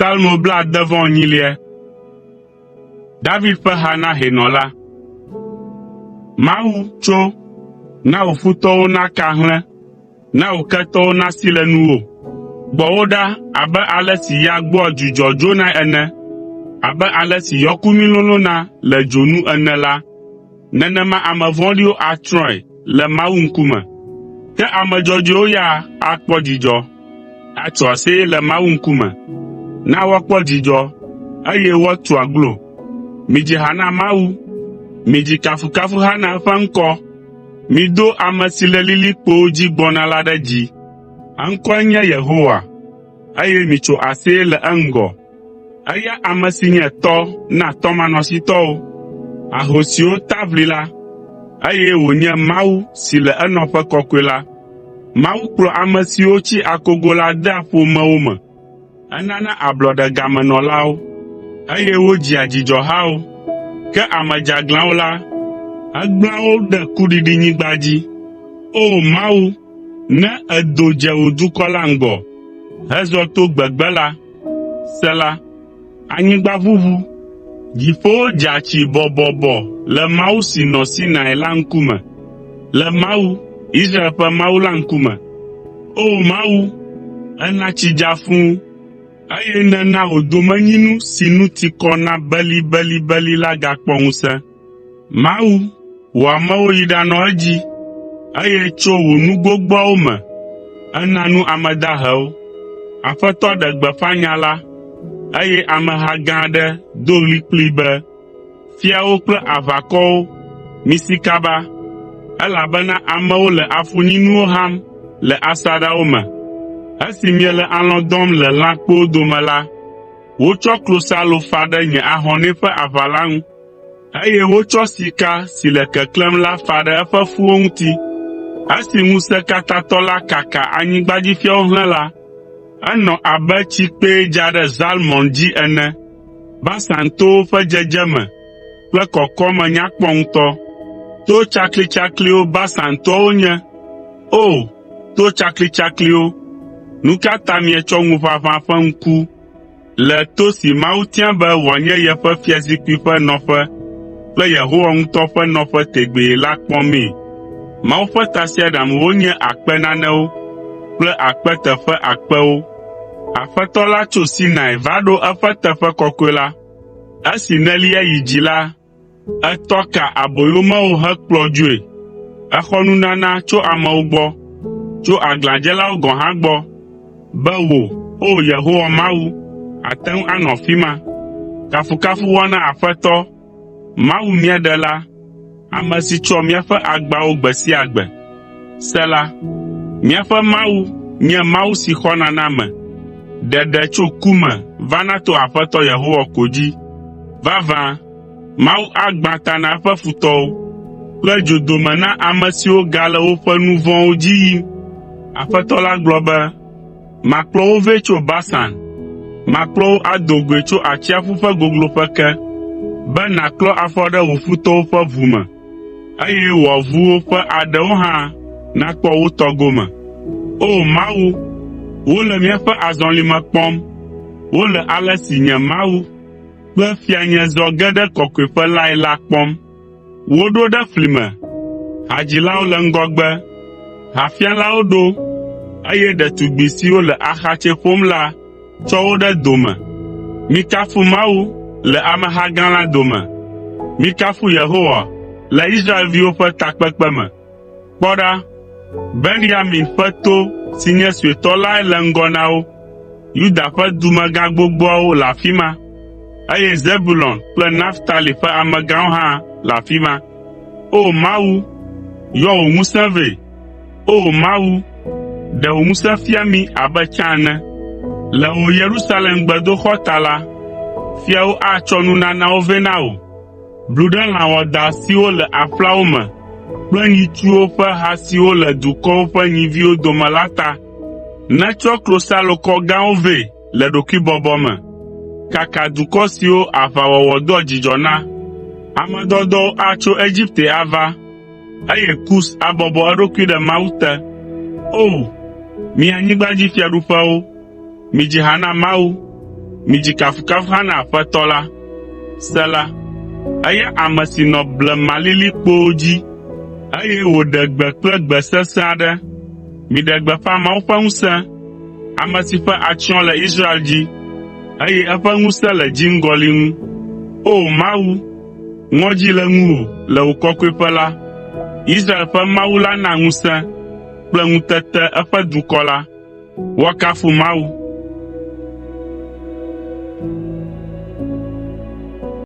Psalmo bla devant nyilie. David ƒe ha na hɛnɔla. Mawu tso, na wò futɔwo naka hlẽ, na wò ketɔwo nasi le nuwò. Gbɔwo ɖa abe ale si ya gbɔa dzudzɔ dzona ene, abe ale si yɔkumi lolõna le dzonu ene la, nenema ame vɔ̃ɖiwo atsrɔ̃e le Mawu ŋkume. Ke ame dzɔdzɔewo ya akpɔ dzidzɔ, atso aseye le Mawu ŋkume. Na woakpɔ dzidzɔ, eye woatu aglo. Midzi ha na Mawu, midzi kafukafuha na eƒe ŋkɔ. Mido ame si le lilikpowo dzi gbɔna la ɖe dzi. Eŋkɔe nye Yehowa, eye mitso aseye le eŋgɔ. Eya ame si nye tɔ na tɔmanɔsitɔwo, ahosiwo tavli la, eye wònye Mawu si le enɔƒe kɔkɔe la. Mawu kplɔ ame siwo tsi akogo la dea ƒomewo me. Enana ablɔɖe gamenɔlawo, eye wodzia dzidzɔhawo. Ke ame dzeaglãwo la, egblẽa wo ɖe kuɖiɖinyigba dzi. O Mawu, ne èdo dze wò dukɔ la ŋgɔ, hezɔ to gbegbe la, Sela, anyigba ʋuʋu, dziƒowo dza tsi bɔbɔbɔ le Mawu si nɔ Sinai la ŋkume, le Mawu, Israel ƒe Mawu la ŋkume. O Mawu, ena tsi dza fũu, eye nena wò domenyinu si nu ti kɔ na belibelibeli la gakpɔ ŋusẽ. Mawu, wò amewo yi ɖanɔ edzi, eye tso wò nu gbogboawo me, ena nu ame dahewo. Aƒetɔ ɖe gbeƒã nya la, eye ameha gã aɖe do ɣli kplii be, fiawo kple aʋakɔwo, misi kaba, elabena amewo le afunyinuwo ham le asaɖawo me. Esi miele alɔ̃ dɔm le lãkpowo dome la, wotsɔ klosalo fa ɖe nye ahɔnɛ ƒe aʋala ŋu, eye wotsɔ sika si le keklẽm la fa ɖe eƒe ƒuwo ŋuti. Esi Ŋusẽkatãtɔ la kaka anyigbadzifiawo hlẽ la, enɔ abe tsikpee dza ɖe Zalmɔn dzi ene. Basan towo ƒe dzedzeme kple kɔkɔme nyakpɔ ŋutɔ. To tsaklitsakliwo Basan towo nye. O, to tsaklitsakliwo, nu ka ta mietsɔ ŋuʋaʋã ƒe ŋku le to si Mawu tia be wòanye yeƒe fiazikpui ƒe nɔƒe kple Yehowa ŋutɔ ƒe nɔƒe tegbee la kpɔmee? Mawu ƒe tasiaɖamwo nye akpe nanewo kple akpeteƒe akpewo. Aƒetɔ la tso Sinai va ɖo eƒe teƒe kɔkɔe la. Esi nelia yi dzi la, etɔ ka aboyomewo hekplɔ dzoe. Exɔ nunana tso amewo gbɔ, tso aglãdzelawo gɔ̃ hã gbɔ, be wò, o Yehowa Mawu, ate ŋu anɔ afi ma. Kafukafu wɔna Aƒetɔ, Mawu mía ɖela, ame si tsɔ míaƒe agbawo gbe sia gbe. Sela, míaƒe Mawu nye Mawu si xɔna na ame. Ɖeɖe tso ku me vana to Aƒetɔ Yehowa ko dzi. Vavã, Mawu agbã ta na eƒe futɔwo, kple dzodome na ame siwo gale woƒe nu vɔ̃wo dzi yim. Aƒetɔ la gblɔ be, makplɔ wo vɛ tso Basan, makplɔ wo ado goe tso atsiaƒu ƒe gogloƒe ke, be nàklɔ afɔ ɖe wò futɔwo ƒe ʋu me, eye wò ʋuwo ƒe aɖewo hã nakpɔ wo tɔ gome. O Mawu, wole míaƒe azɔlime kpɔm, wole ale si nye Mawu kple fianye zɔ ge ɖe kɔkɔeƒe lae la kpɔm. Woɖo ɖe fli me, hadzilawo le ŋgɔgbe, hafialawo ɖo, eye ɖetugbi siwo le axatsɛ ƒom la tsɔ wo ɖe dome. Mikafu Mawu le ameha gã la dome. Mikafu Yehowa le Israelviwo ƒe takpekpe me. Kpɔ ɖa, Benyamin ƒe to si nye suetɔ lae le ŋgɔ na wo. Yuda ƒe dumegã gbogboawo le afi ma, eye Zebulon kple Naftali ƒe amegãwo hã le afi ma. O Mawu, yɔ wò ŋusẽ vɛ. O Mawu, ɖe wò ŋusẽ fia mí abe tsã ene. Le wò Yerusalem gbedoxɔ ta la, fiawo atsɔ nunanawo vɛ na wò. Blu ɖe lã wɔadã siwo le aƒlawo me kple nyitsuwo ƒe ha siwo le dukɔwo ƒe nyiviwo dome la ta. Netsɔ klosalokɔ gãwo vɛ le ɖokuibɔbɔ me. Kaka dukɔ siwo aʋawɔwɔ doa dzidzɔ na. Ame dɔdɔwo atso Egipte ava, eye Kus abɔbɔ eɖokui ɖe Mawu te. O, mi anyigbadzifiaɖuƒewo, midzi ha na Mawu, midzi kafukafu hã na Aƒetɔ la. Sela, eya ame si nɔ blema lilikpowo dzi, eye wòɖe gbe kple gbe sesẽ aɖe. Miɖe gbeƒã Mawu ƒe ŋusẽ, ame si ƒe atsyɔ̃ le Israel dzi, eye eƒe ŋusẽ le dziŋgɔli ŋu. O Mawu, ŋɔdzi le ŋuwò le wò kɔkɔeƒe la. Israel ƒe Mawu la na ŋusẽ kple ŋutete eƒe dukɔ la. Woakafu Mawu.